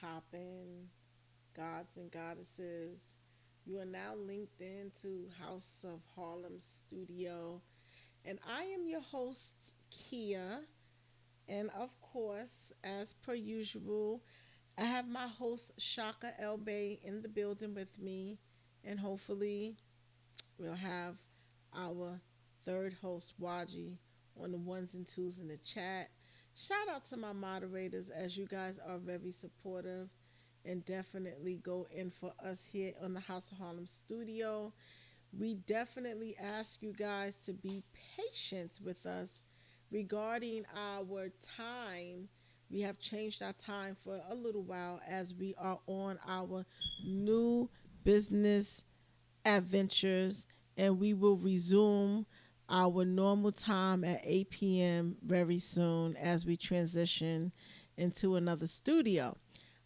poppin', gods and goddesses? You are now linked into House of Harlem Studio, and I am your host, Kia. And of course, as per usual, I have my host, Shaka Elbay, in the building with me, and hopefully, we'll have our third host, Waji, on the ones and twos in the chat. Shout out to my moderators, as you guys are very supportive and definitely go in for us here on the House of Harlem studio. We definitely ask you guys to be patient with us regarding our time. We have changed our time for a little while as we are on our new business adventures, and we will resume our normal time at 8 p.m. very soon as we transition into another studio.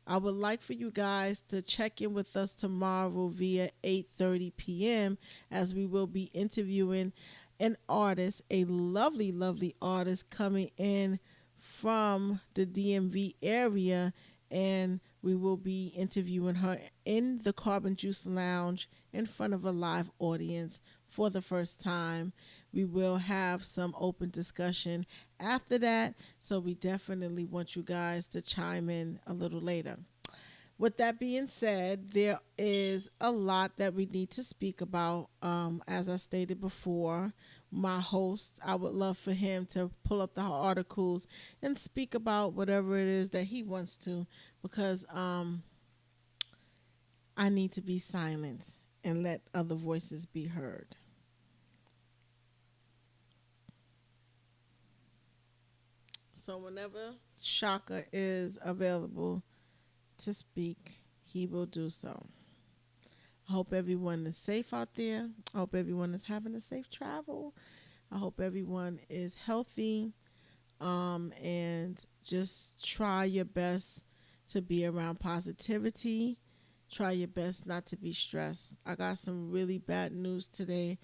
I would like for you guys to check in with us tomorrow via 8:30 p.m. as we will be interviewing an artist, a lovely lovely artist coming in from the DMV area, and we will be interviewing her in the Carbon Juice Lounge in front of a live audience for the first time. We will have some open discussion after that, so we definitely want you guys to chime in a little later. With that being said, there is a lot that we need to speak about. As I stated before, my host, I would love for him to pull up the articles and speak about whatever it is that he wants to, because I need to be silent and let other voices be heard. So, whenever Shaka is available to speak, he will do so. I hope everyone is safe out there. I hope everyone is having a safe travel. I hope everyone is healthy. And just try your best to be around positivity. Try your best not to be stressed. I got some really bad news today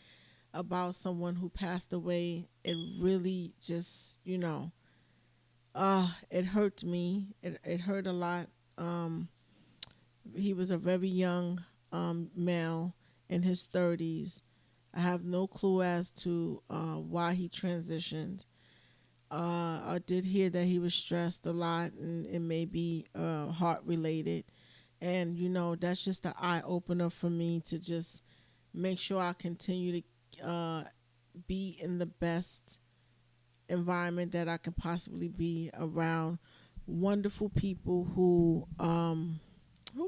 about someone who passed away. It really just, it hurt me. It hurt a lot. Um, he was a very young male in his 30s. I have no clue as to why he transitioned. I did hear that he was stressed a lot, and it may be heart related. And that's just an eye opener for me to just make sure I continue to be in the best environment that I can possibly be around wonderful people who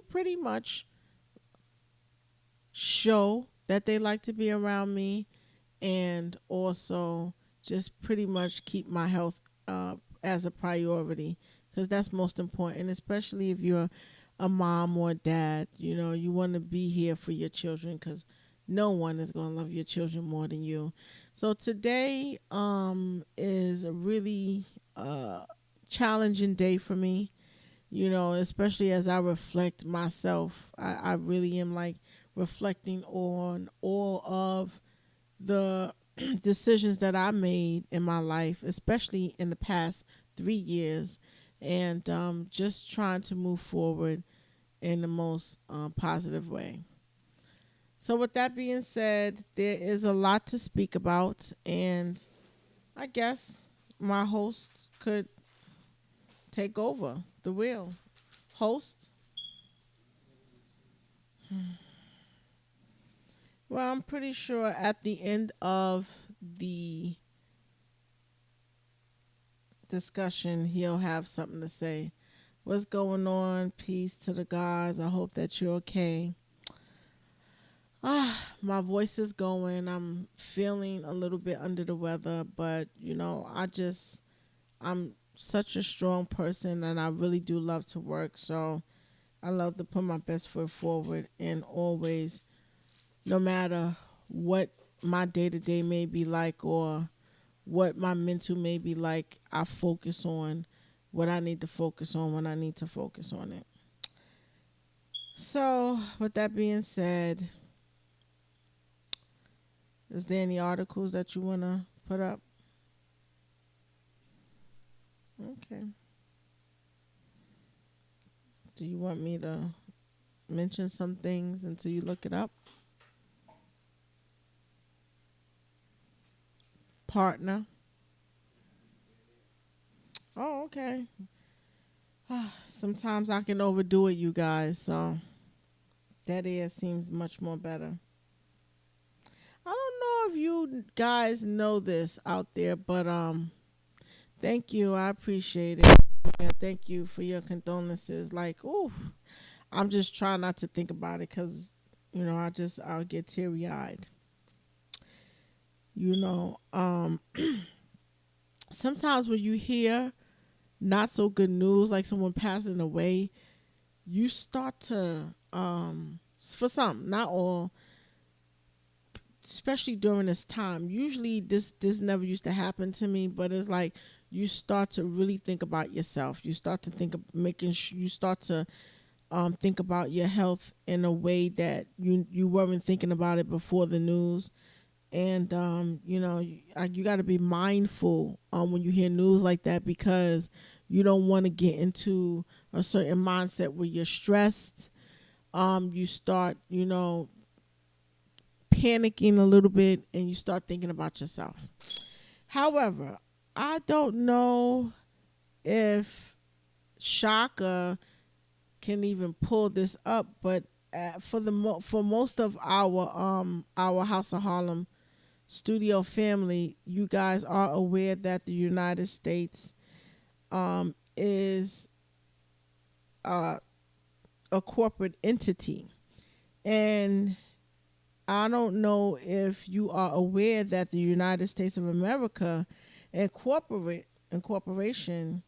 pretty much show that they like to be around me, and also just pretty much keep my health as a priority, because that's most important, especially if you're a mom or a dad. You want to be here for your children, because no one is going to love your children more than you. So today is a really challenging day for me, especially as I reflect myself. I really am like reflecting on all of the decisions that I made in my life, especially in the past 3 years, and just trying to move forward in the most positive way. So, with that being said, there is a lot to speak about, and I guess my host could take over the wheel. Host? Well, I'm pretty sure at the end of the discussion, he'll have something to say. What's going on? Peace to the gods. I hope that you're okay. My voice is going. I'm feeling a little bit under the weather, but I'm such a strong person, and I really do love to work. So I love to put my best foot forward, and always, no matter what my day to day may be like, or what my mental may be like, I focus on what I need to focus on when I need to focus on it. So, with that being said, is there any articles that you want to put up? Okay. Do you want me to mention some things until you look it up? Partner. Oh, okay. Sometimes I can overdo it, you guys. So that air seems much more better. I don't know if you guys know this out there, but thank you. I appreciate it. Yeah, thank you for your condolences. Like, ooh, I'm just trying not to think about it because, I'll get teary eyed. You know, sometimes when you hear not so good news, like someone passing away, you start to, for some, not all, especially during this time. Usually, this never used to happen to me, but it's like you start to really think about yourself. You start to think of you start to think about your health in a way that you weren't thinking about it before the news. And you got to be mindful when you hear news like that, because you don't want to get into a certain mindset where you're stressed. You start panicking a little bit, and you start thinking about yourself. However, I don't know if Shaka can even pull this up, but for most of our House of Harlem studio family, you guys are aware that the United States is a corporate entity. And I don't know if you are aware that the United States of America incorporation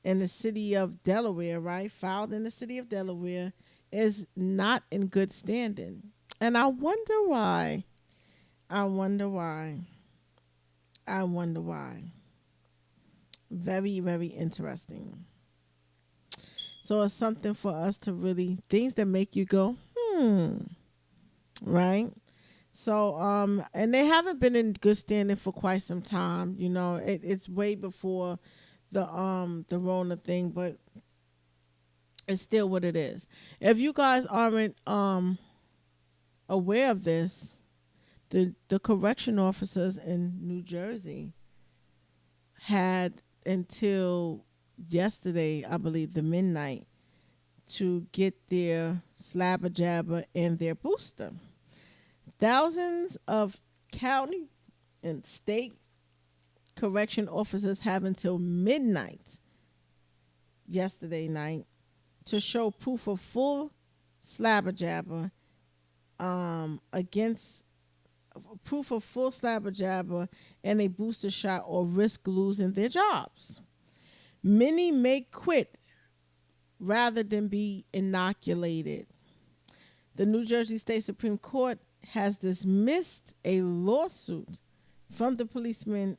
in the city of Delaware, right? Filed in the city of Delaware, is not in good standing. And I wonder why. I wonder why. I wonder why. Very, very interesting. So it's something for us to really, things that make you go, right? So, and they haven't been in good standing for quite some time. It's way before the Rona thing, but it's still what it is. If you guys aren't aware of this, the correction officers in New Jersey had until yesterday, I believe, the midnight, to get their slabber jabber and their booster. Thousands of county and state correction officers have until midnight yesterday night to show proof of full slabber jabber against proof of full slabber jabber and a booster shot, or risk losing their jobs. Many may quit rather than be inoculated. The New Jersey State Supreme Court has dismissed a lawsuit from the Policemen's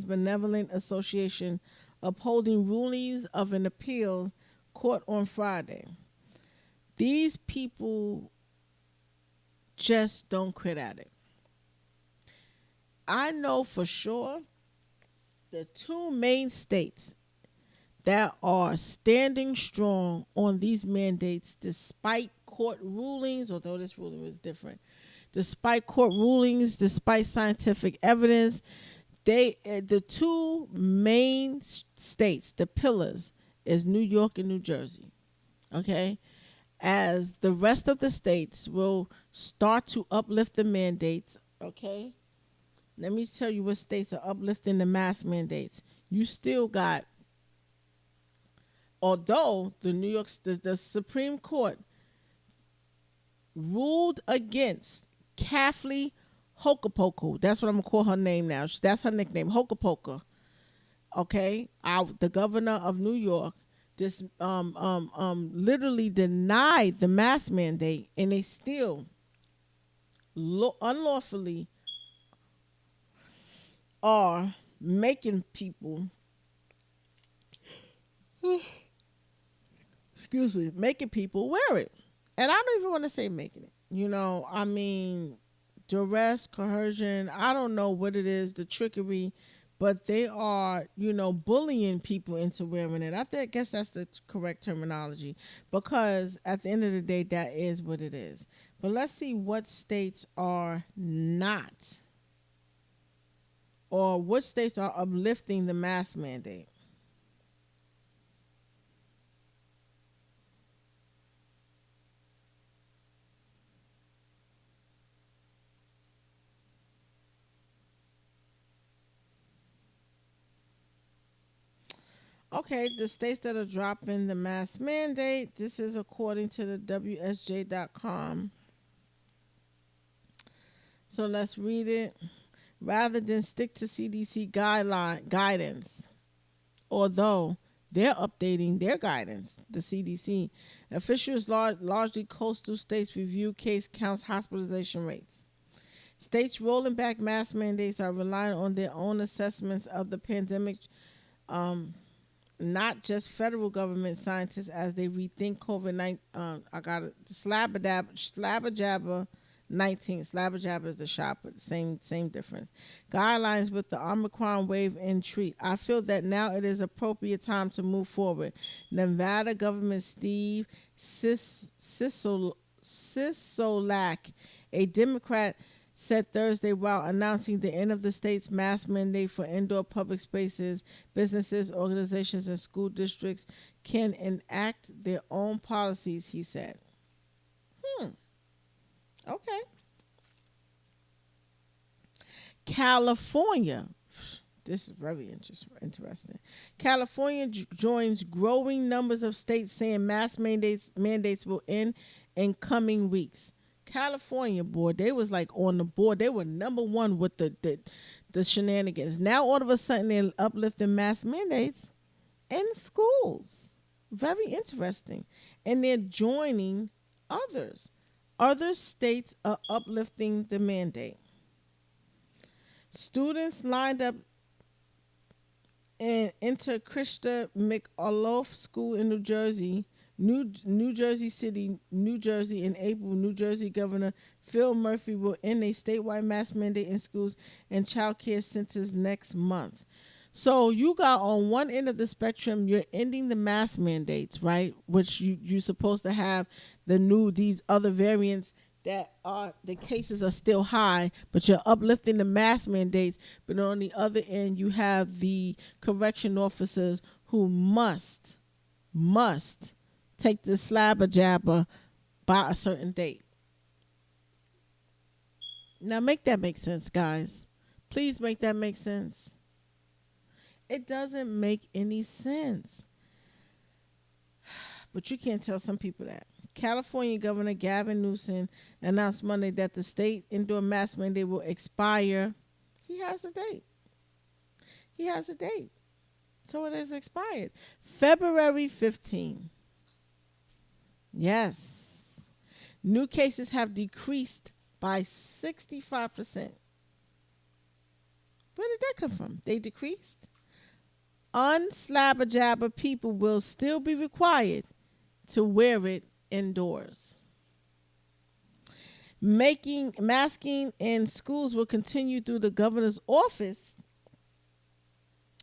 Benevolent Association upholding rulings of an appeal court on Friday. These people just don't quit at it. I know for sure the two main states that are standing strong on these mandates despite court rulings, although this ruling was different, despite court rulings, despite scientific evidence, the two main states, the pillars, is New York and New Jersey. Okay? As the rest of the states will start to uplift the mandates, okay? Let me tell you what states are uplifting the mask mandates. You still got, although the Supreme Court ruled against Kathleen Hokopoka. That's what I'm gonna call her name now. That's her nickname, Hokopoka. Okay, the governor of New York just literally denied the mask mandate, and they still unlawfully are making people making people wear it. And I don't even want to say making it. Duress, coercion, I don't know what it is, the trickery, but they are, bullying people into wearing it. Guess that's the correct terminology, because at the end of the day, that is what it is. But let's see what states are not, or what states are uplifting the mask mandate. Okay, the states that are dropping the mask mandate, this is according to the WSJ.com. So let's read it. Rather than stick to CDC guideline guidance, although they're updating their guidance, the CDC, officials largely coastal states review case counts, hospitalization rates. States rolling back mask mandates are relying on their own assessments of the pandemic, um, not just federal government scientists as they rethink COVID-19. I got it. Slabberjabber 19. Slabberjabber is the shop, but same difference. Guidelines with the Omicron wave and treat. I feel that now it is appropriate time to move forward. Nevada government Steve Sisolak, a Democrat, said Thursday while announcing the end of the state's mask mandate for indoor public spaces, businesses, organizations, and school districts can enact their own policies, he said. Hmm. Okay. California. This is very interesting. California joins growing numbers of states saying mask mandates will end in coming weeks. California, boy, they was like on the board. They were number one with the shenanigans. Now all of a sudden they're uplifting mask mandates in schools. Very interesting. And they're joining others. Other states are uplifting the mandate. Students lined up in Inter Christa McAuliffe School in New Jersey, New Jersey City, New Jersey in April. New Jersey Governor Phil Murphy will end a statewide mask mandate in schools and child care centers next month. So you got on one end of the spectrum, you're ending the mask mandates, right? Which you're supposed to have these other variants that are the cases are still high, but you're uplifting the mask mandates. But on the other end, you have the correction officers who must take the slabber jabber by a certain date. Now make that make sense, guys. Please make that make sense. It doesn't make any sense. But you can't tell some people that. California Governor Gavin Newsom announced Monday that the state indoor mask mandate will expire. He has a date. He has a date. So it is expired. February 15. Yes. New cases have decreased by 65%. Where did that come from? They decreased? Unslabberjabber people will still be required to wear it indoors. Masking in schools will continue through the governor's office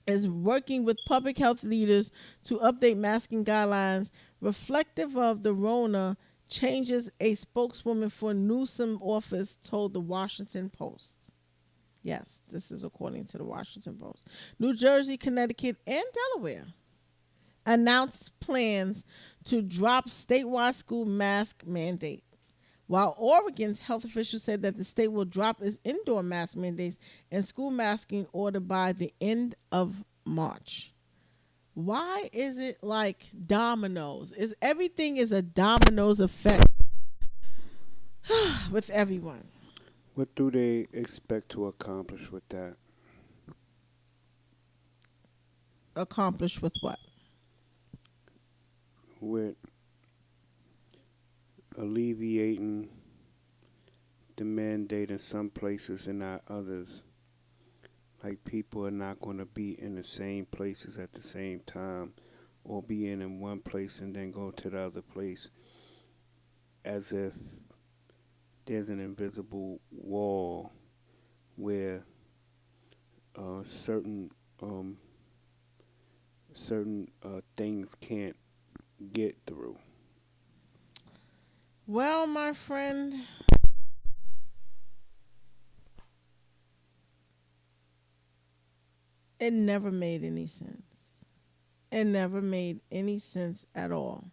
is working with public health leaders to update masking guidelines reflective of the Rona changes, a spokeswoman for Newsom office told the Washington Post. Yes, this is according to the Washington Post. New Jersey, Connecticut, and Delaware announced plans to drop statewide school mask mandate, while Oregon's health officials said that the state will drop its indoor mask mandates and school masking order by the end of March. Why is it like dominoes? Everything is a dominoes effect with everyone. What do they expect to accomplish with that? Accomplish with what? With alleviating the mandate in some places and not others. Like people are not going to be in the same places at the same time, or be in one place and then go to the other place, as if there's an invisible wall where certain um, things can't get through. Well, my friend, it never made any sense. It never made any sense at all.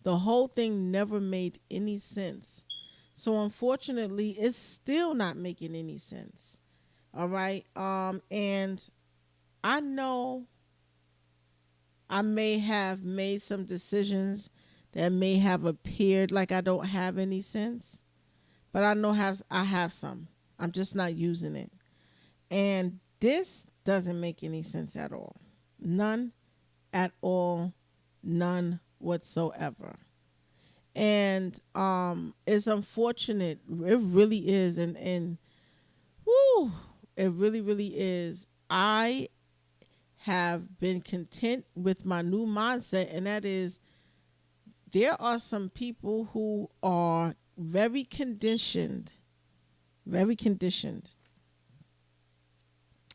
The whole thing never made any sense. So unfortunately, it's still not making any sense. All right. And I know I may have made some decisions that may have appeared like I don't have any sense, but I have some. I'm just not using it. And this doesn't make any sense at all. None at all, none whatsoever. And it's unfortunate. It really is, and whoo, it really is. I have been content with my new mindset, and that is there are some people who are very conditioned,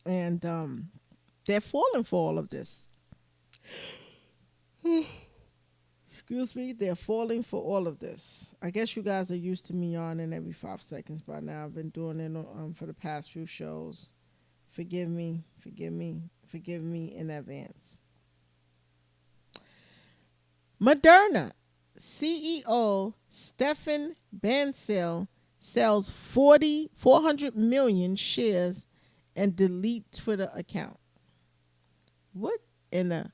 and they're falling for all of this. Excuse me, they're falling for all of this. I guess you guys are used to me yawning every 5 seconds by now. I've been doing it for the past few shows. Forgive me, forgive me, forgive me in advance. Moderna CEO Stefan Bancel sells 400 million shares and delete Twitter account. What in a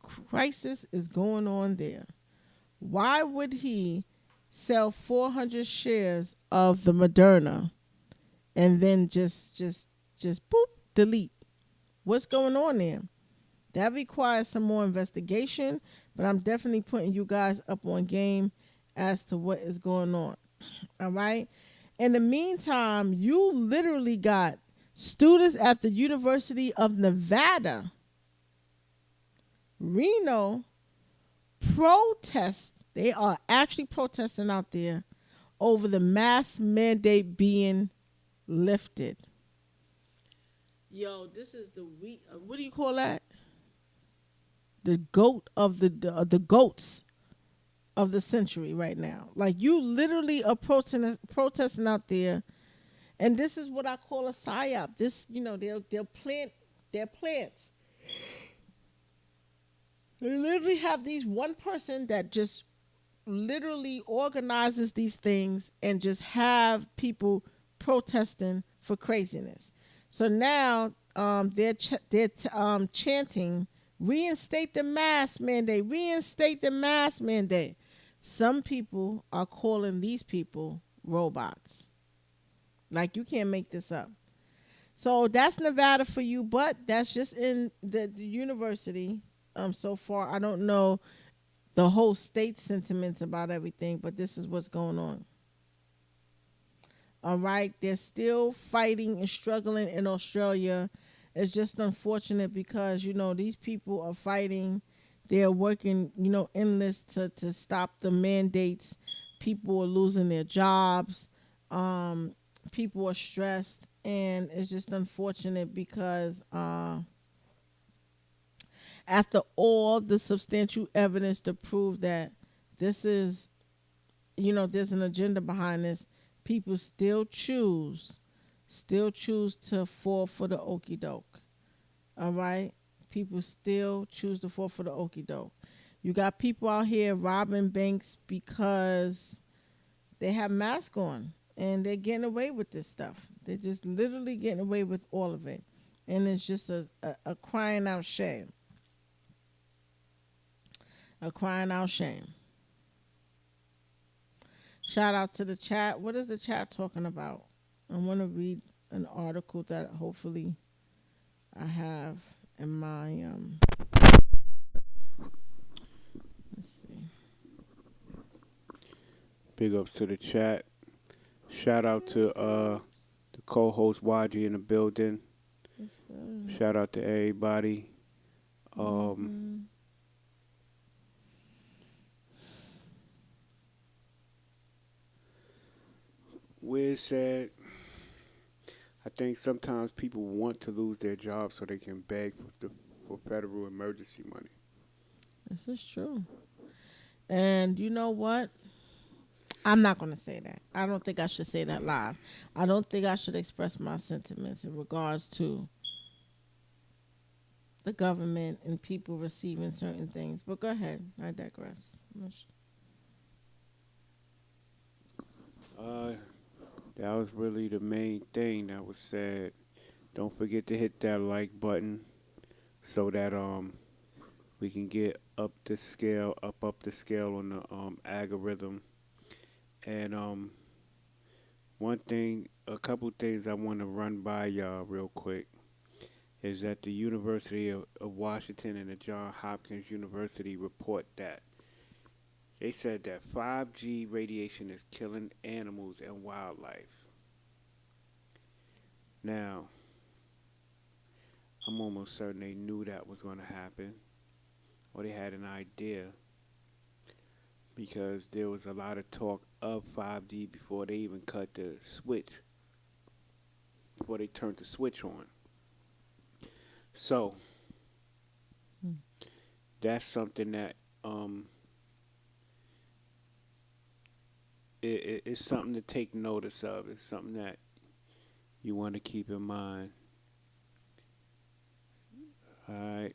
crisis is going on there? Why would he sell 400 shares of the Moderna and then just boop delete? What's going on there? That requires some more investigation, but I'm definitely putting you guys up on game as to what is going on. All right. In the meantime, you literally got students at the University of Nevada, Reno, protest. They are actually protesting out there over the mask mandate being lifted. Yo, this is the week. What do you call that? The goat of the goats of the century right now. Like you literally are protesting out there, and this is what I call a psyop. This, they'll plant their plants. They literally have these one person that just literally organizes these things and just have people protesting for craziness. So now they're chanting, reinstate the mask mandate, reinstate the mask mandate. Some people are calling these people robots. Like you can't make this up. So that's Nevada for you, but that's just in the university. So far, I don't know the whole state sentiments about everything, but this is what's going on. All right, they're still fighting and struggling in Australia. It's just unfortunate because these people are fighting. They're working endless to stop the mandates. People are losing their jobs. People are stressed, and it's just unfortunate because after all the substantial evidence to prove that this is, there's an agenda behind this, people still choose to fall for the okey doke. All right? People still choose to fall for the okey doke. You got people out here robbing banks because they have masks on and they're getting away with this stuff. They're just literally getting away with all of it. And it's just a crying out shame. A crying out shame. Shout out to the chat. What is the chat talking about? I want to read an article that hopefully I have in my let's see. Big ups to the chat. Shout out to the co-host YG in the building. Shout out to everybody. Wiz said, I think sometimes people want to lose their job so they can beg for federal emergency money. This is true. And you know what? I'm not going to say that. I don't think I should say that live. I don't think I should express my sentiments in regards to the government and people receiving certain things. But go ahead. I digress. Uh, that was really the main thing that was said. Don't forget to hit that like button so that we can get up the scale on the algorithm. And a couple things I want to run by y'all real quick is that the University of Washington and the Johns Hopkins University report that they said that 5G radiation is killing animals and wildlife. Now, I'm almost certain they knew that was going to happen, or they had an idea, because there was a lot of talk of 5G before they even cut the switch, before they turned the switch on. So, Mm. that's something that it's something to take notice of. It's something that you want to keep in mind. All right.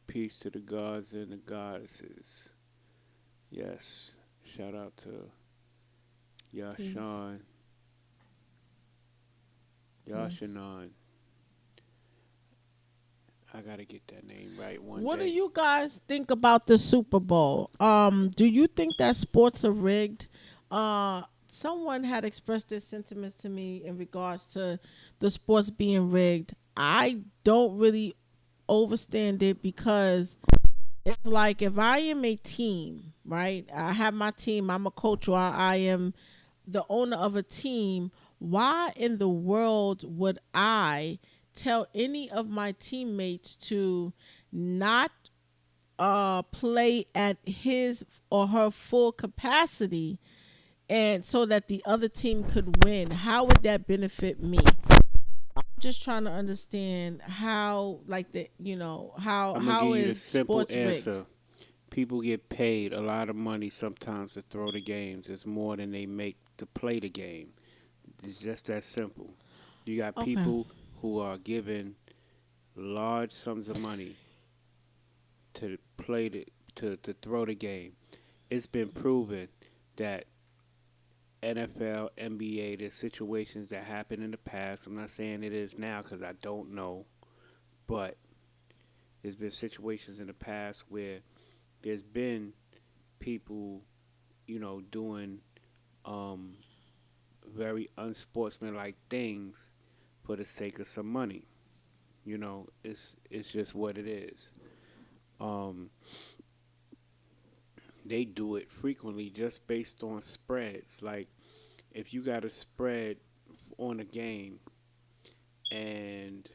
Peace to the gods and the goddesses. Yes. Shout out to Peace. Yashan, Peace. Yashanan. I gotta get that name right one What do day. you guys think about the Super Bowl? Do you think that sports are rigged? Someone had expressed their sentiments to me in regards to the sports being rigged. I don't really overstand it because it's like if I am a team, right? I have my team. I'm a coach, or I am the owner of a team. Why in the world would I tell any of my teammates to not play at his or her full capacity, and so that the other team could win? How would that benefit me? Just trying to understand how, like, the I'm gonna give how you the is simple sports rigged? answer. People get paid a lot of money sometimes to throw the games. It's more than they make to play the game. It's just that simple. You got Okay. people who are given large sums of money to play to throw the game. It's been proven that NFL, NBA, there's situations that happened in the past. I'm not saying it is now because I don't know, but there's been situations in the past where there's been people, doing um, very unsportsmanlike things for the sake of some money. It's just what it is. Um, they do it frequently just based on spreads. Like if you got a spread on a game and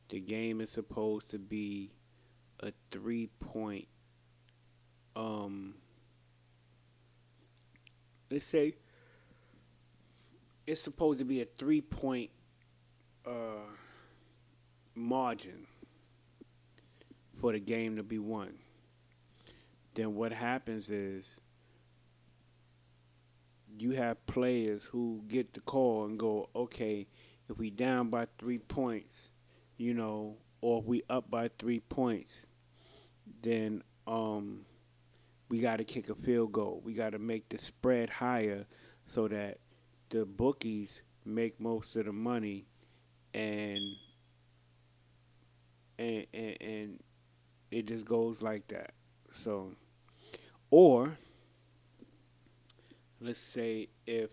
the game is supposed to be a 3 point, um, let's say it's supposed to be a 3 point uh, margin for the game to be won. Then what happens is you have players who get the call and go, okay, if we down by 3 points, or if we up by 3 points, then we got to kick a field goal. We got to make the spread higher so that the bookies make most of the money, and and it just goes like that. So, or let's say if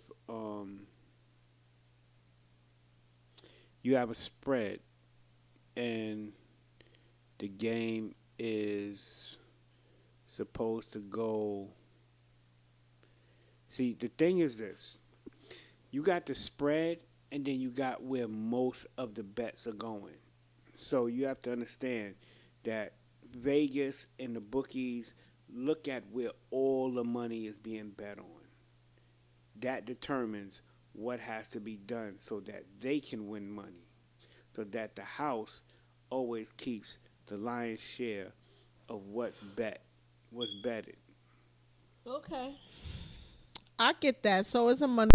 you have a spread and the game is supposed to go. See, the thing is this: you got the spread, and then you got where most of the bets are going. So you have to understand that Vegas and the bookies look at where all the money is being bet on. That determines what has to be done so that they can win money, so that the house always keeps the lion's share of what's betted. Okay. I get that. So it's a money.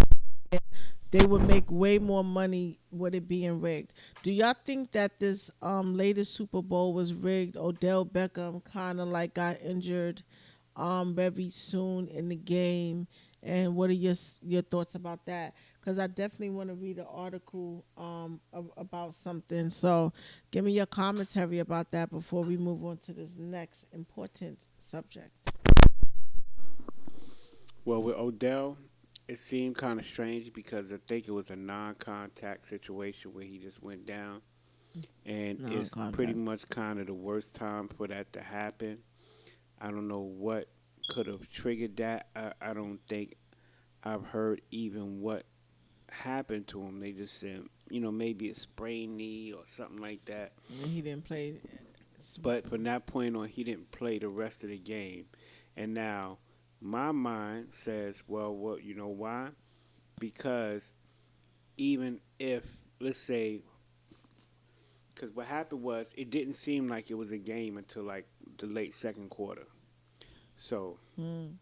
They would make way more money with it being rigged. Do y'all think that this latest Super Bowl was rigged? Odell Beckham kind of like got injured very soon in the game, and what are your thoughts about that? Because I definitely want to read an article about something. So give me your commentary about that before we move on to this next important subject. Well, with Odell, it seemed kind of strange because I think it was a non-contact situation where he just went down, and No it's pretty contact. much kind of the worst time for that to happen. I don't know what could have triggered that. I don't think I've heard even what happened to him. They just said, maybe a sprained knee or something like that. And he didn't play. But from that point on, he didn't play the rest of the game. And now my mind says, well, what you know why? Because even if, let's say, because what happened was it didn't seem like it was a game until like the late second quarter. So Mm,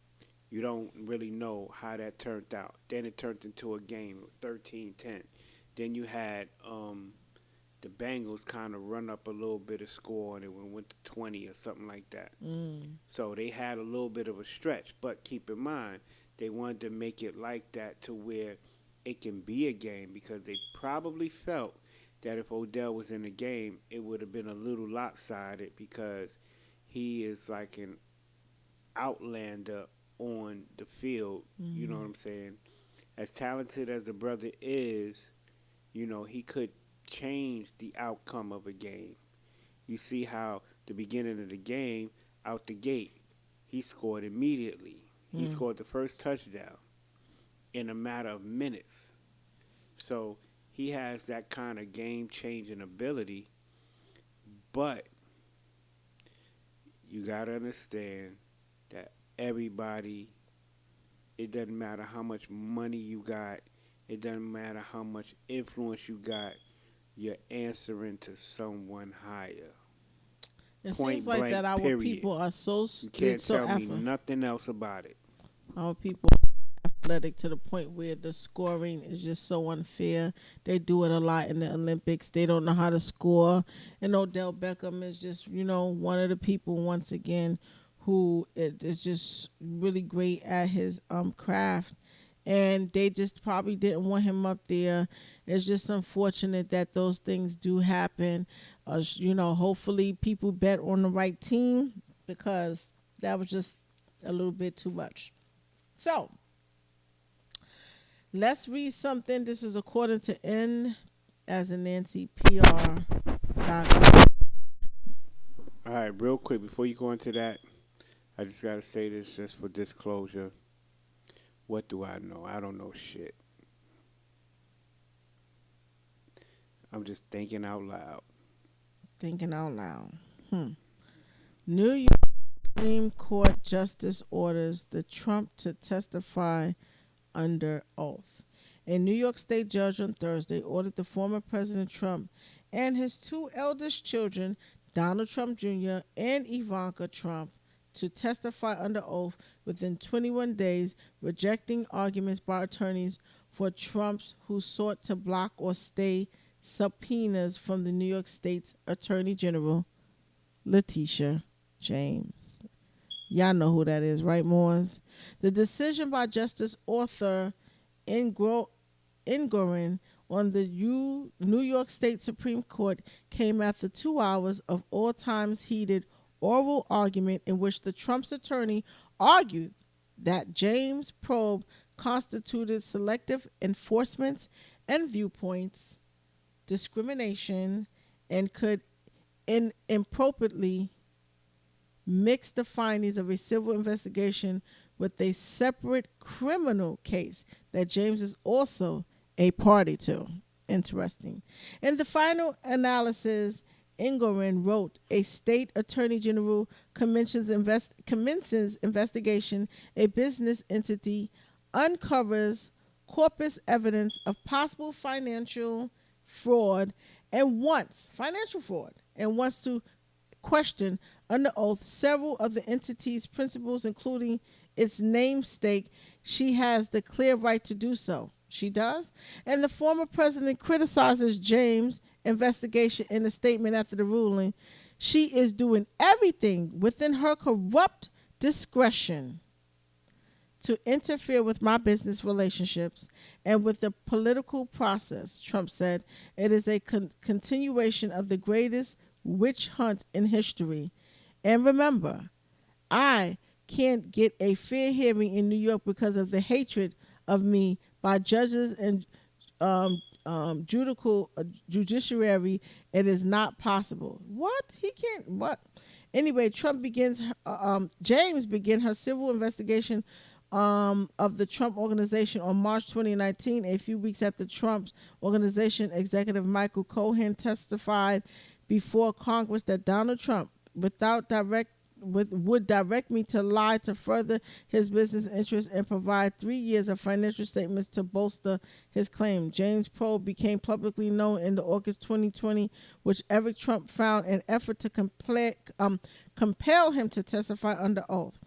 you don't really know how that turned out. Then it turned into a game, 13-10. Then you had the Bengals kind of run up a little bit of score and it went to 20 or something like that. mm, So they had a little bit of a stretch. But keep in mind, they wanted to make it like that to where it can be a game because they probably felt that if Odell was in the game, it would have been a little lopsided because he is like an outlander on the field. You know what mm, I'm saying? As talented as the brother is, he could change the outcome of a game. You see how the beginning of the game, out the gate, he scored immediately. He mm. scored the first touchdown in a matter of minutes. So he has that kind of game changing ability, but you got to understand that everybody, it doesn't matter how much money you got, it doesn't matter how much influence you got, you're answering to someone higher. It seems Point like blank, that our period. people are so You they're can't so tell me nothing else about it. our people athletic to the point where the scoring is just so unfair. They do it a lot in the Olympics. They don't know how to score. And Odell Beckham is just, one of the people once again who is just really great at his craft. And they just probably didn't want him up there. It's just unfortunate that those things do happen. Hopefully people bet on the right team because that was just a little bit too much. So, let's read something. This is according to N as in Nancy PR. All right, real quick, before you go into that, I just got to say this just for disclosure. What do I know? I don't know shit. I'm just thinking out loud. Thinking out loud. New York Supreme Court Justice orders the Trump to testify under oath. A New York State judge on Thursday ordered the former President Trump and his two eldest children, Donald Trump Jr. and Ivanka Trump, to testify under oath within 21 days, rejecting arguments by attorneys for Trump's who sought to block or stay subpoenas from the New York State's Attorney General, Letitia James. Y'all know who that is, right, Moors? The decision by Justice Arthur Engoron on the New York State Supreme Court came after 2 hours of all times heated oral argument in which the Trump's attorney argued that James' probe constituted selective enforcements and viewpoints discrimination and could improperly mix the findings of a civil investigation with a separate criminal case that James is also a party to. Interesting. In the final analysis, Engoron wrote, a state attorney general commences investigation, a business entity uncovers corpus evidence of possible fraud financial fraud, and wants to question under oath several of the entity's principles, including its namesake. She has the clear right to do so. She does. And the former president criticizes James' investigation in a statement after the ruling. She is doing everything within her corrupt discretion to interfere with my business relationships and with the political process, Trump said. It is a continuation of the greatest witch hunt in history. And remember, I can't get a fair hearing in New York because of the hatred of me by judges and judiciary. It is not possible. What? He can't. What? Anyway, James began her civil investigation of the Trump Organization on March 2019, a few weeks after Trump's organization executive Michael Cohen testified before Congress that Donald Trump, would direct me to lie to further his business interests and provide 3 years of financial statements to bolster his claim. James' probe became publicly known in the August 2020, which Eric Trump found an effort to compel him to testify under oath.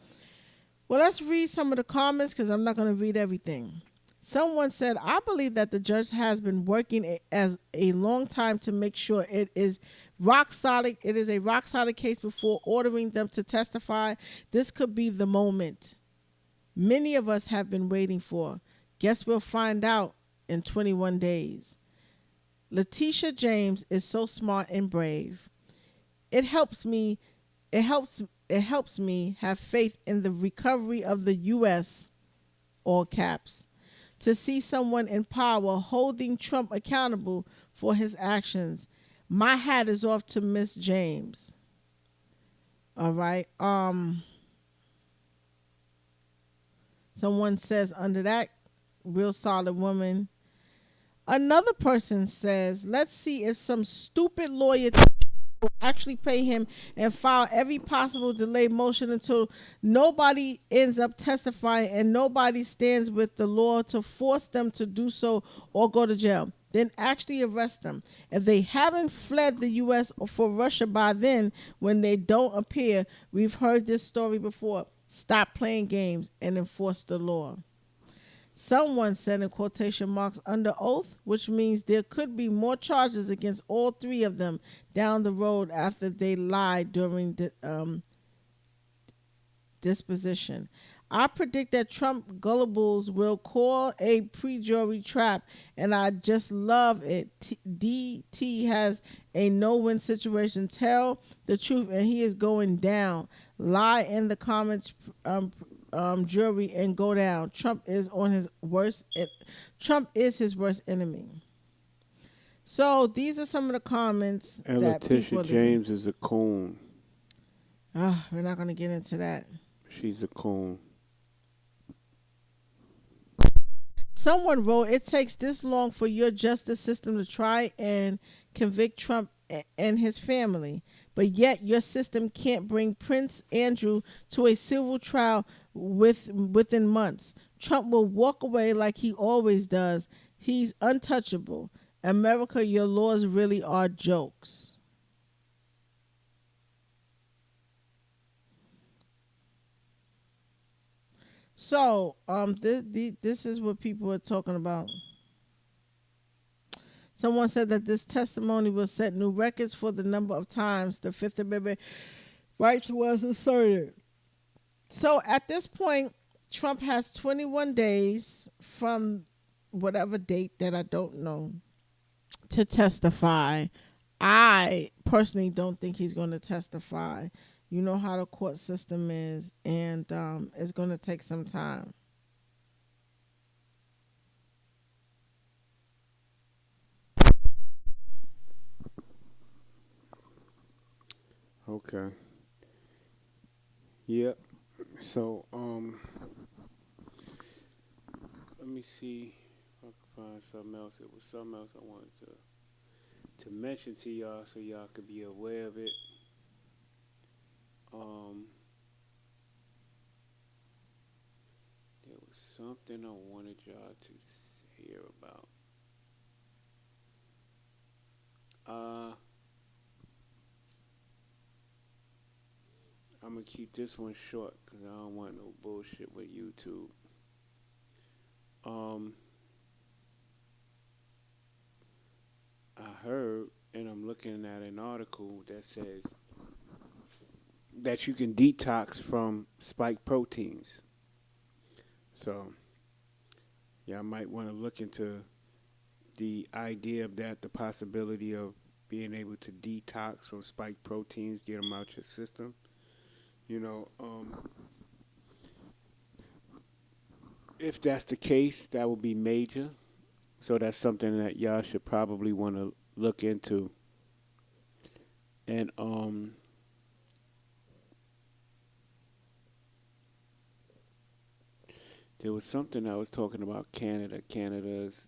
Well, let's read some of the comments because I'm not going to read everything. Someone said, I believe that the judge has been working as a long time to make sure it is rock solid. It is a rock solid case before ordering them to testify. This could be the moment many of us have been waiting for. Guess we'll find out in 21 days. Letitia James is so smart and brave. It helps me have faith in the recovery of the U.S., all caps, to see someone in power holding Trump accountable for his actions. My hat is off to Miss James. All right. Someone says under that, real solid woman. Another person says, let's see if some stupid lawyer will actually pay him and file every possible delay motion until nobody ends up testifying and nobody stands with the law to force them to do so or go to jail. Then actually arrest them. If they haven't fled the U.S. or for Russia by then, when they don't appear, we've heard this story before. Stop playing games and enforce the law. Someone said in quotation marks under oath, which means there could be more charges against all three of them down the road after they lied during the disposition. I predict that Trump gullibles will call a pre-jury trap, and I just love it. DT has a no-win situation. Tell the truth, and he is going down. Lie in the comments, jury, and go down. Trump is his worst enemy. So these are some of the comments And that Letitia people. James is a coon. We're not going to get into that. She's a coon. Someone wrote, it takes this long for your justice system to try and convict Trump and his family, but yet your system can't bring Prince Andrew to a civil trial within months. Trump will walk away like he always does. He's untouchable. America, your laws really are jokes. So, this is what people are talking about. Someone said that this testimony will set new records for the number of times the Fifth Amendment rights was asserted. So, at this point, Trump has 21 days from whatever date that I don't know to testify. I personally don't think he's going to testify. You know how the court system is, and it's going to take some time. Okay. Yep. So, let me see if I can find something else. It was something else I wanted to mention to y'all so y'all could be aware of it. There was something I wanted y'all to hear about. Uh, I'm gonna keep this one short because I don't want no bullshit with YouTube. Um, I heard, and I'm looking at an article that says that you can detox from spike proteins. So, yeah, I might want to look into the idea of that, the possibility of being able to detox from spike proteins, get them out your system. You know, if that's the case, that would be major. So that's something that y'all should probably want to look into. And there was something I was talking about Canada. Canada's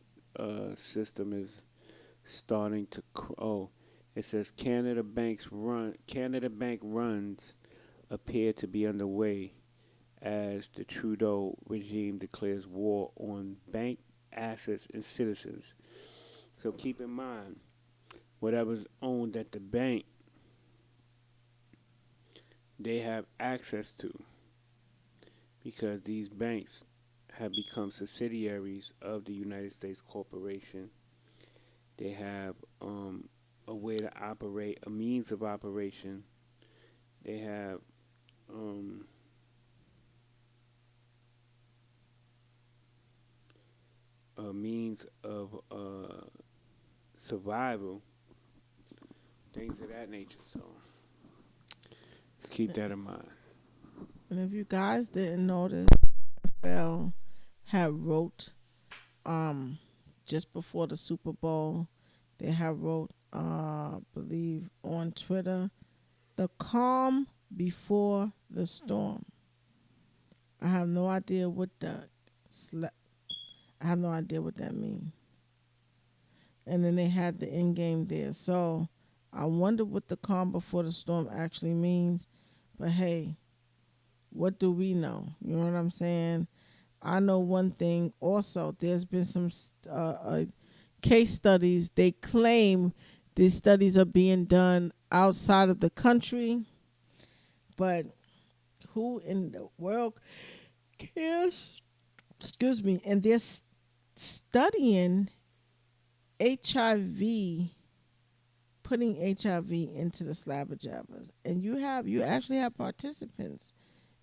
system is starting to. Oh, it says Canada Bank runs appear to be underway as the Trudeau regime declares war on bank assets and citizens. So keep in mind, whatever's owned at the bank, they have access to because these banks have become subsidiaries of the United States corporation. They have a way to operate, a means of operation. They have um, a means of survival, things of that nature. So keep that in mind. And if you guys didn't notice, Bell had wrote um just before the Super Bowl, they have wrote I believe on Twitter, the calm before the storm. I have no idea what I have no idea what that means. And then they had the end game there. So I wonder what the calm before the storm actually means. But hey, what do we know? You know what I'm saying? I know one thing also. There's been some case studies. They claim these studies are being done outside of the country, but who in the world cares? Excuse me. And they're studying HIV, putting HIV into the slabber jabbers, and you actually have participants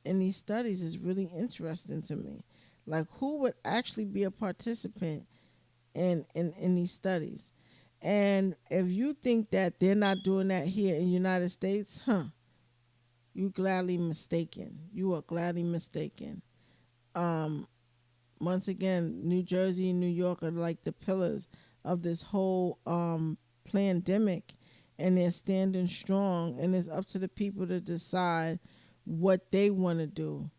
in these studies. Is really interesting to me. Like who would actually be a participant in these studies? And if you think that they're not doing that here in the United States, you gladly mistaken. You are gladly mistaken. Um, Once again, New Jersey and New York are like the pillars of this whole pandemic, and they're standing strong. And it's up to the people to decide what they want to do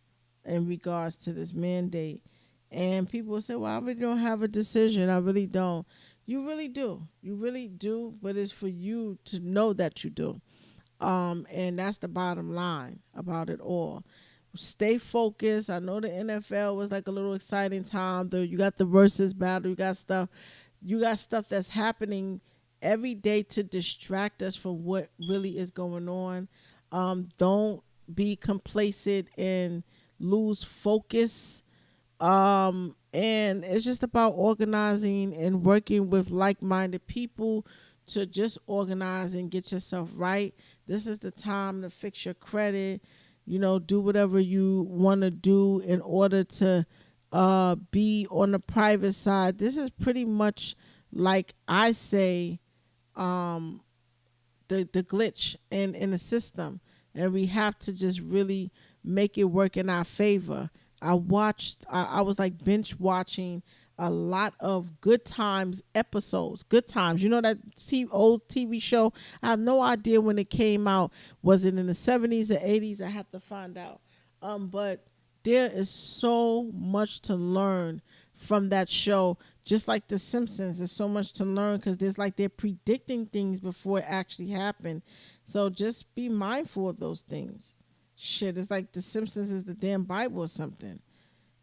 in regards to this mandate. And people will say, "Well, I really don't have a decision. I really don't." You really do. You really do. But it's for you to know that you do. And that's the bottom line about it all. Stay focused. I know the NFL was like a little exciting time. You got the versus battle. You got stuff that's happening every day to distract us from what really is going on. Don't be complacent and lose focus. And it's just about organizing and working with like-minded people to just organize and get yourself right. This is the time to fix your credit. Do whatever you want to do in order to be on the private side. This is pretty much like I say, the glitch in the system, and we have to just really make it work in our favor. I was like binge watching a lot of Good Times episodes. Good Times, that old TV show. I have no idea when it came out. Was it in the 70s or 80s? I have to find out. But there is so much to learn from that show. Just like The Simpsons, there's so much to learn because there's like they're predicting things before it actually happened. So just be mindful of those things. Shit, it's like The Simpsons is the damn Bible or something.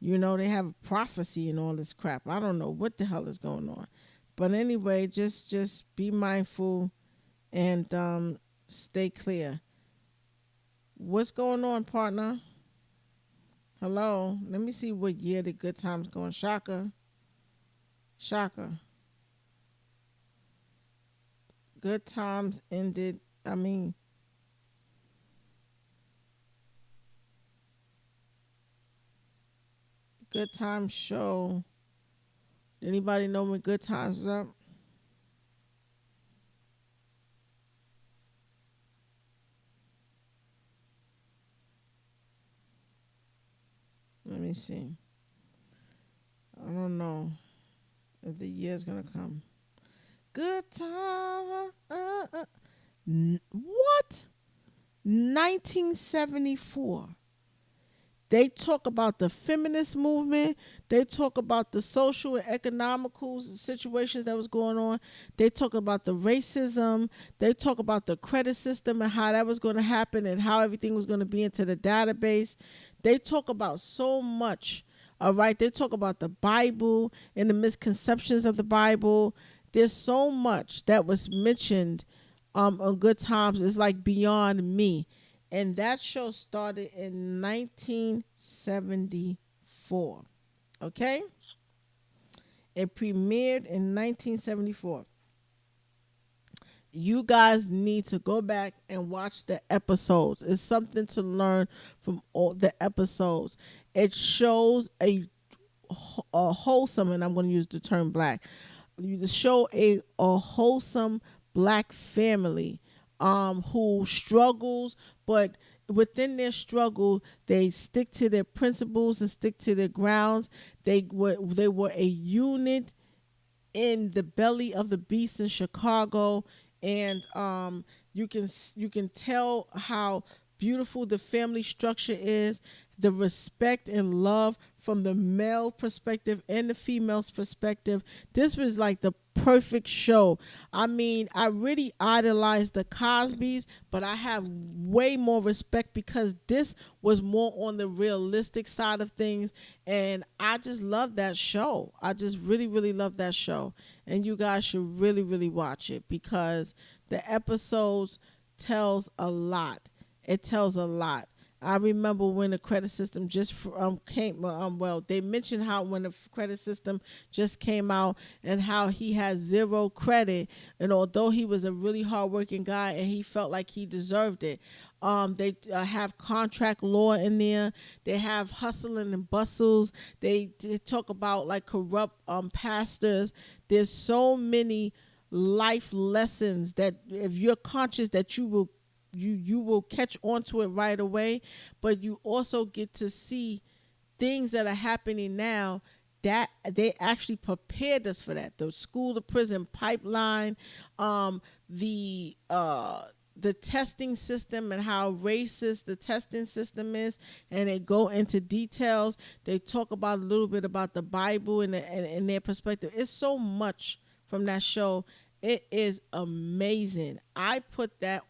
You know, they have prophecy and all this crap. I don't know what the hell is going on. But anyway, just be mindful and stay clear. What's going on, partner? Hello. Let me see what year the good times going. Shaka. Shaka. Good times ended. I mean, good times show. Anybody know when good times is up? Let me see. I don't know if the year's gonna come. Good time. What? 1974. They talk about the feminist movement. They talk about the social and economical situations that was going on. They talk about the racism. They talk about the credit system and how that was going to happen and how everything was going to be into the database. They talk about so much. All right. They talk about the Bible and the misconceptions of the Bible. There's so much that was mentioned on Good Times. It's like beyond me. And that show started in 1974. Okay? It premiered in 1974. You guys need to go back and watch the episodes. It's something to learn from all the episodes. It shows a wholesome, and I'm going to use the term black. You show a wholesome black family who struggles, but within their struggle, they stick to their principles and stick to their grounds. They were a unit in the belly of the beast in Chicago, and you can tell how beautiful the family structure is, the respect and love from the male perspective and the female's perspective. This was like the perfect show. I mean, I really idolized the Cosbys, but I have way more respect because this was more on the realistic side of things, and I just love that show. I just really, really love that show, and you guys should really, really watch it because the episodes tells a lot. It tells a lot. I remember when the credit system just came. Well, they mentioned how when the credit system just came out and how he had zero credit, and although he was a really hardworking guy and he felt like he deserved it. They have contract law in there. They have hustling and bustles. They talk about like corrupt pastors. There's so many life lessons that if you're conscious that you will catch on to it right away, but you also get to see things that are happening now that they actually prepared us for that. The school to prison pipeline, um, the testing system and how racist the testing system is, and they go into details. They talk about a little bit about the Bible and their perspective. It's so much from that show. It is amazing. I put that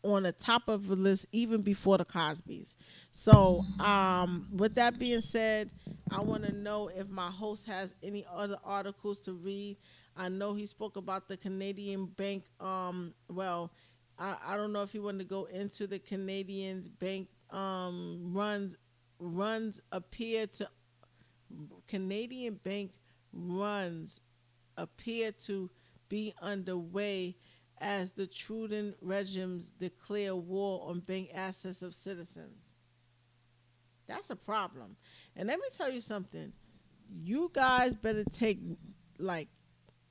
on the top of the list even before the Cosbys. So, with that being said, I want to know if my host has any other articles to read. I know he spoke about the Canadian bank. Well, I don't know if he wanted to go into the Canadians bank runs appear to Canadian bank runs appear to be underway as the Trudeau regimes declare war on bank assets of citizens. That's a problem. And let me tell you something. You guys better take like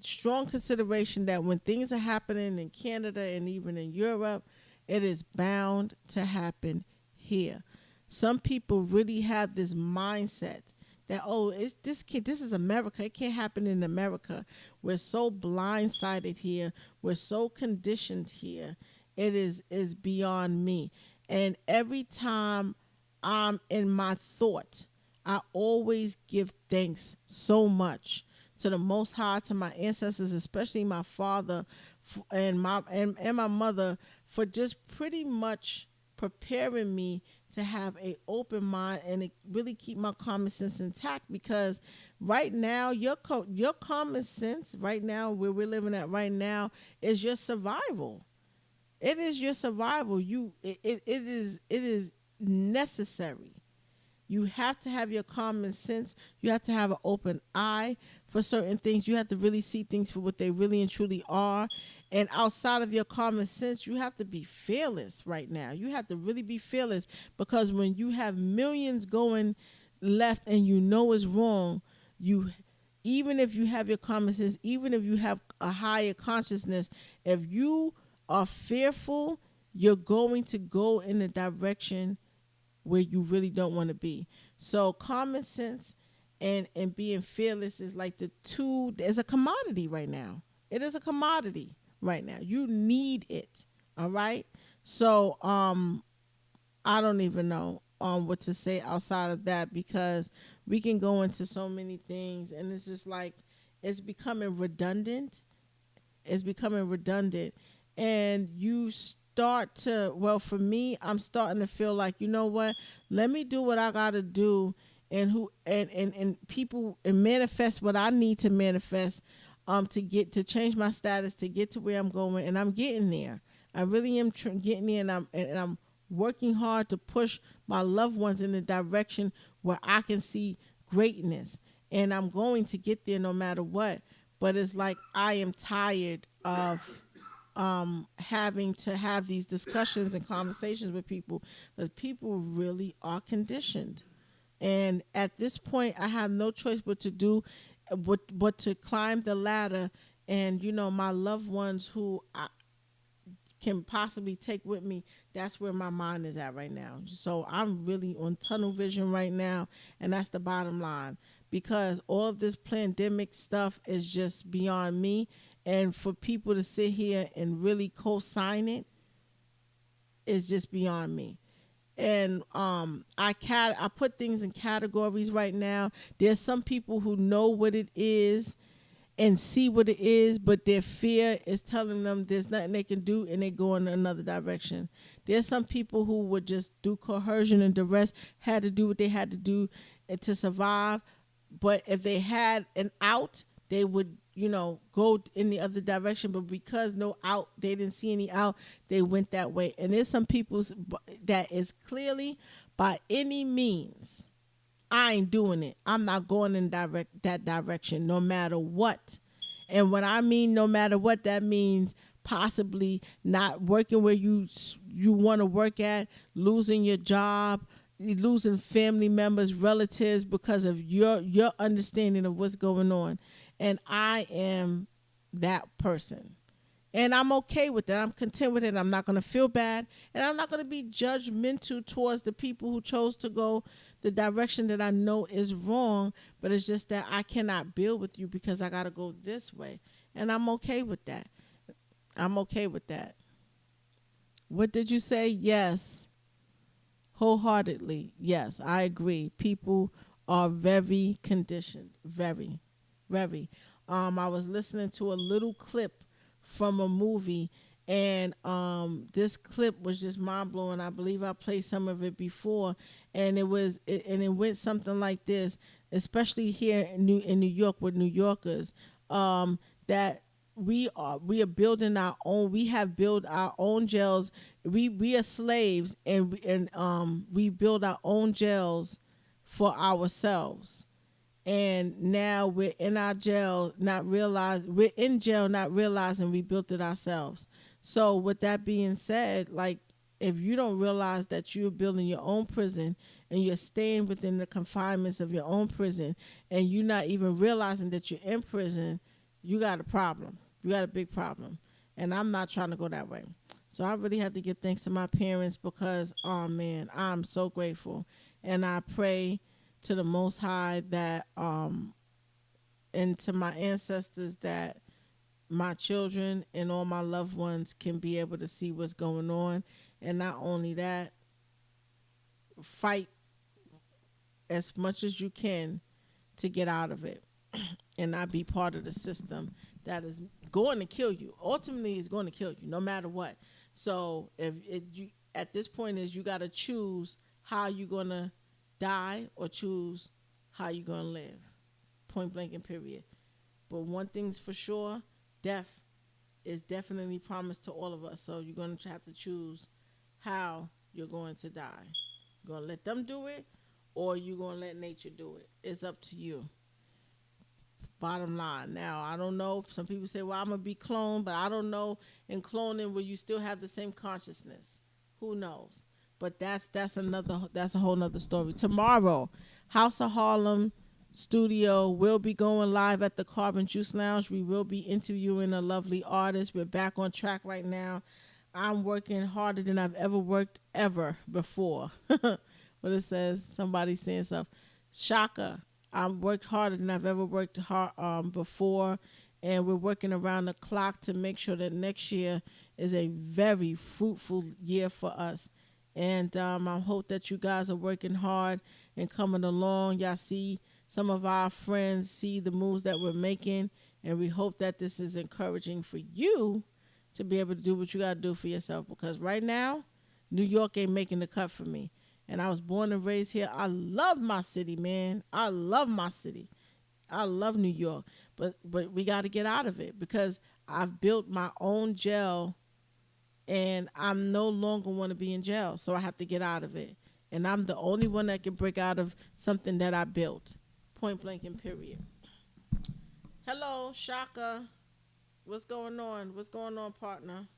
strong consideration that when things are happening in Canada and even in Europe, it is bound to happen here. Some people really have this mindset that it's this kid, this is America. It can't happen in America. We're so blindsided here. We're so conditioned here. It is beyond me. And every time I'm in my thought, I always give thanks so much to the Most High, to my ancestors, especially my father and my mother, for just pretty much preparing me to have a open mind and to really keep my common sense intact, because right now your common sense right now where we're living at right now is your survival. It is your survival. It is necessary. You have to have your common sense. You have to have an open eye for certain things. You have to really see things for what they really and truly are. And outside of your common sense, you have to be fearless right now. You have to really be fearless, because when you have millions going left and you know it's wrong, you, even if you have your common sense, even if you have a higher consciousness, if you are fearful, you're going to go in a direction where you really don't want to be. So common sense and being fearless is like the two. There's a commodity right now. It is a commodity right now. You need it. All right. So I don't even know what to say outside of that, because we can go into so many things, and it's just like it's becoming redundant. It's becoming redundant, and you start to, well, for me, I'm starting to feel like, you know what, let me do what I gotta do, and who and people, and manifest what I need to manifest, to get to change my status, to get to where I'm going, and I'm getting there. I really am getting there, and I'm working hard to push my loved ones in the direction where I can see greatness, and I'm going to get there no matter what. But it's like I am tired of having to have these discussions and conversations with people, because people really are conditioned. And at this point, I have no choice but to do, but to climb the ladder. And my loved ones who I can possibly take with me, that's where my mind is at right now. So I'm really on tunnel vision right now, and that's the bottom line, because all of this pandemic stuff is just beyond me. And for people to sit here and really co-sign it is just beyond me. And I put things in categories right now. There's some people who know what it is and see what it is, but their fear is telling them there's nothing they can do, and they go in another direction. There's some people who would just do coercion and duress, had to do what they had to do to survive. But if they had an out, they would, go in the other direction. But because no out, they didn't see any out, they went that way. And there's some people that is clearly, by any means, I ain't doing it. I'm not going in that direction, no matter what. And when I mean no matter what, that means possibly not working where you want to work at, losing your job, losing family members, relatives, because of your understanding of what's going on. And I am that person. And I'm okay with that. I'm content with it. I'm not going to feel bad. And I'm not going to be judgmental towards the people who chose to go the direction that I know is wrong. But it's just that I cannot build with you because I got to go this way. And I'm okay with that. I'm okay with that. What did you say? Yes. Wholeheartedly. Yes, I agree. People are very conditioned. Very, very. I was listening to a little clip from a movie, and this clip was just mind blowing. I believe I played some of it before, and it went something like this. Especially here in New York with New Yorkers, that we are building our own. We have built our own jails. We are slaves, and we build our own jails for ourselves. And now we're in our jail, we're in jail, not realizing we built it ourselves. So with that being said, like, if you don't realize that you're building your own prison and you're staying within the confinements of your own prison, and you're not even realizing that you're in prison, you got a problem. You got a big problem. And I'm not trying to go that way. So I really have to give thanks to my parents, because, oh man, I'm so grateful. And I pray to the Most High that, and to my ancestors, that my children and all my loved ones can be able to see what's going on. And not only that, fight as much as you can to get out of it and not be part of the system that is going to kill you. Ultimately, it's going to kill you no matter what. So if you at this point is, you got to choose how you gonna die or choose how you gonna live. Point blank and period. But one thing's for sure, death is definitely promised to all of us. So you're gonna have to choose how you're going to die. You're gonna let them do it, or you're gonna let nature do it. It's up to you. Bottom line. Now, I don't know. Some people say, well, I'm going to be cloned, but I don't know. In cloning, will you still have the same consciousness? Who knows? But that's a whole nother story. Tomorrow, House of Harlem studio will be going live at the Carbon Juice Lounge. We will be interviewing a lovely artist. We're back on track right now. I'm working harder than I've ever worked ever before. What it says, somebody saying stuff. Shaka, I've worked harder than I've ever worked hard before, and we're working around the clock to make sure that next year is a very fruitful year for us. And I hope that you guys are working hard and coming along. Y'all see some of our friends see the moves that we're making, and we hope that this is encouraging for you to be able to do what you got to do for yourself. Because right now, New York ain't making the cut for me. And I was born and raised here. I love my city, man. I love my city. I love New York. But we got to get out of it because I've built my own jail and I'm no longer want to be in jail. So I have to get out of it. And I'm the only one that can break out of something that I built. Point blank and period. Hello, Shaka. What's going on? What's going on, partner?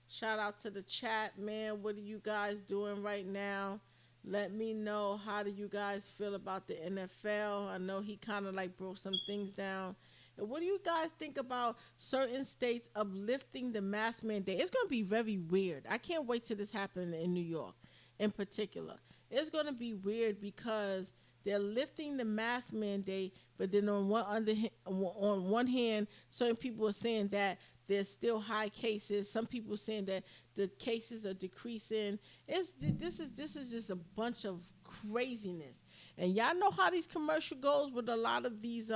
Shout out to the chat, man. What are you guys doing right now? Let me know, how do you guys feel about the NFL? I know he kind of like broke some things down. And what do you guys think about certain states uplifting the mask mandate? It's going to be very weird. I can't wait till this happens in New York in particular. It's going to be weird because they're lifting the mask mandate, but then on one hand, certain people are saying that there's still high cases. Some people saying that the cases are decreasing. This is just a bunch of craziness. And y'all know how these commercial goes with a lot of these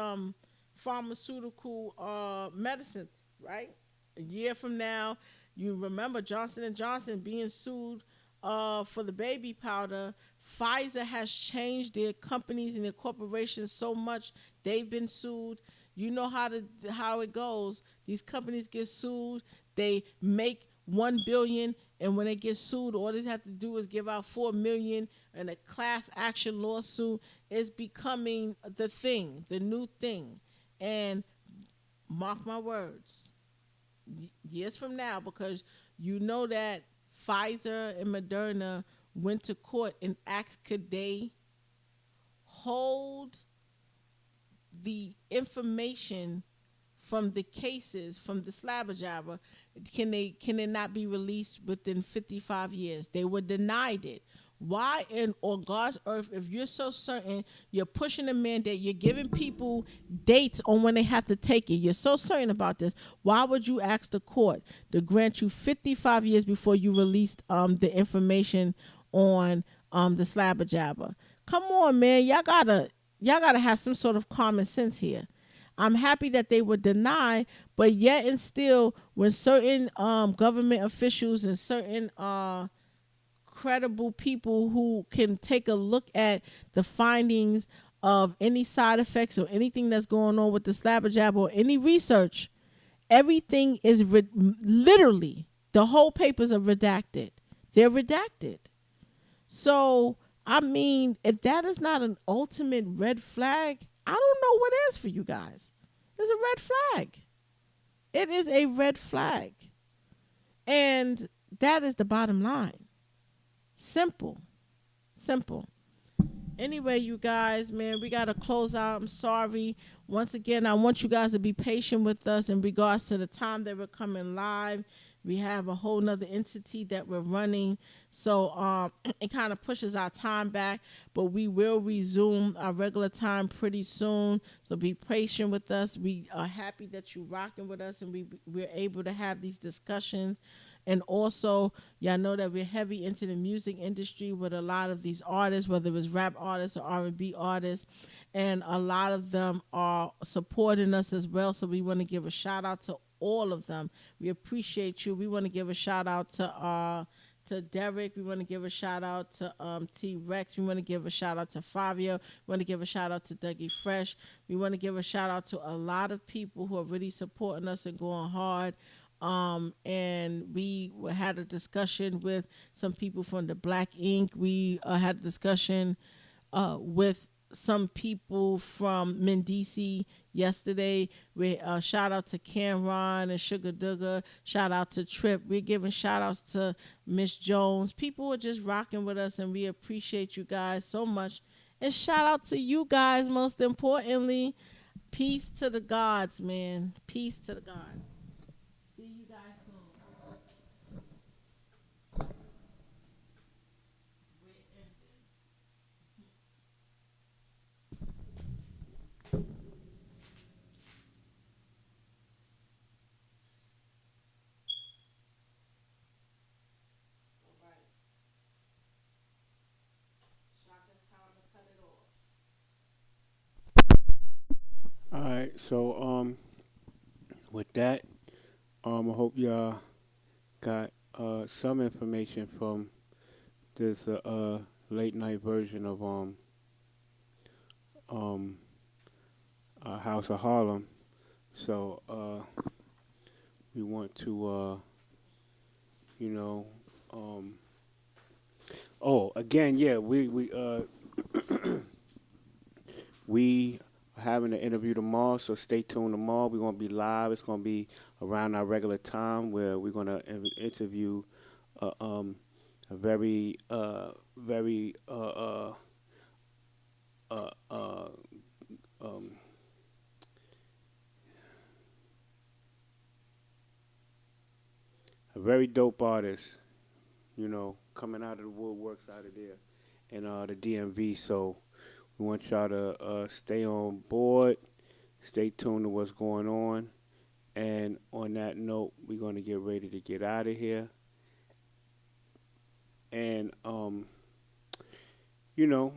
pharmaceutical medicine, right? A year from now, you remember Johnson and Johnson being sued for the baby powder. Pfizer has changed their companies and their corporations so much they've been sued. You know how it goes. These companies get sued. They make 1 billion, and when they get sued, all they have to do is give out 4 million. And a class action lawsuit is becoming the thing, the new thing. And mark my words, years from now, because you know that Pfizer and Moderna went to court and asked could they hold the information from the cases from the slabber jabber, can it not be released within 55 years? They were denied it. Why in on God's earth, if you're so certain, you're pushing a mandate, you're giving people dates on when they have to take it, you're so certain about this, why would you ask the court to grant you 55 years before you released the information on the slabber jabber? Come on, man. Y'all gotta have some sort of common sense here. I'm happy that they were denied, but yet and still, when certain government officials and certain credible people who can take a look at the findings of any side effects or anything that's going on with the slabber jab or any research, everything is literally, the whole papers are redacted. They're redacted. So, I mean, if that is not an ultimate red flag, I don't know what is for you guys. It's a red flag. It is a red flag. And that is the bottom line. Simple. Simple. Anyway, you guys, man, we got to close out. I'm sorry. Once again, I want you guys to be patient with us in regards to the time that we're coming live. We have a whole nother entity that we're running. So it kind of pushes our time back, but we will resume our regular time pretty soon. So be patient with us. We are happy that you're rocking with us and we're able to have these discussions. And also, y'all know that we're heavy into the music industry with a lot of these artists, whether it's rap artists or R&B artists. And a lot of them are supporting us as well. So we want to give a shout out to all of them. We appreciate you. We want to give a shout out to Derek. We want to give a shout out to T Rex. We want to give a shout out to Fabio. We want to give a shout out to Dougie Fresh. We want to give a shout out to a lot of people who are really supporting us and going hard. And we had a discussion with some people from the Black Ink. We had a discussion with some people from Mendisi yesterday. We shout out to Cameron and Sugar Duggar. Shout out to Trip. We're giving shout outs to Miss Jones. People are just rocking with us, and we appreciate you guys so much. And shout out to you guys, most importantly. Peace to the gods, man. Peace to the gods. See you guys soon. All right. Shaka's time to cut it off. All right. So with that, I hope y'all got some information from this late night version of um House of Harlem. So we want to you know um oh again yeah we are having an interview tomorrow, so stay tuned tomorrow. We're gonna be live. It's gonna be around our regular time where we're gonna interview uh, um a very uh, uh, um, a very dope artist, coming out of the woodworks out of there in the DMV. So we want y'all to stay on board, stay tuned to what's going on. And on that note, we're going to get ready to get out of here. And, you know,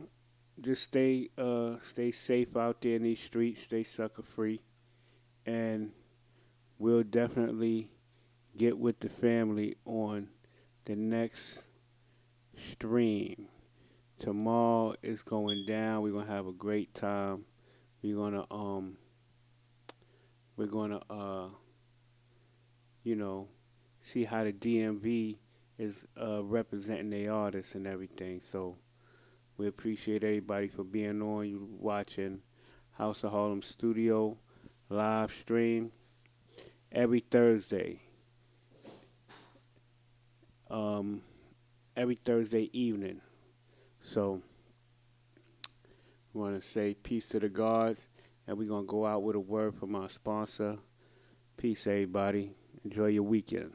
just stay safe out there in these streets, stay sucker free. And we'll definitely get with the family on the next stream. Tomorrow is going down. We're gonna have a great time. We're gonna we're gonna you know see how the DMV is representing their artists and everything. So we appreciate everybody for being on. You watching House of Harlem Studio live stream every Thursday. Um, every Thursday evening. So we want to say peace to the gods, and we're gonna go out with a word from our sponsor. Peace, everybody. Enjoy your weekend.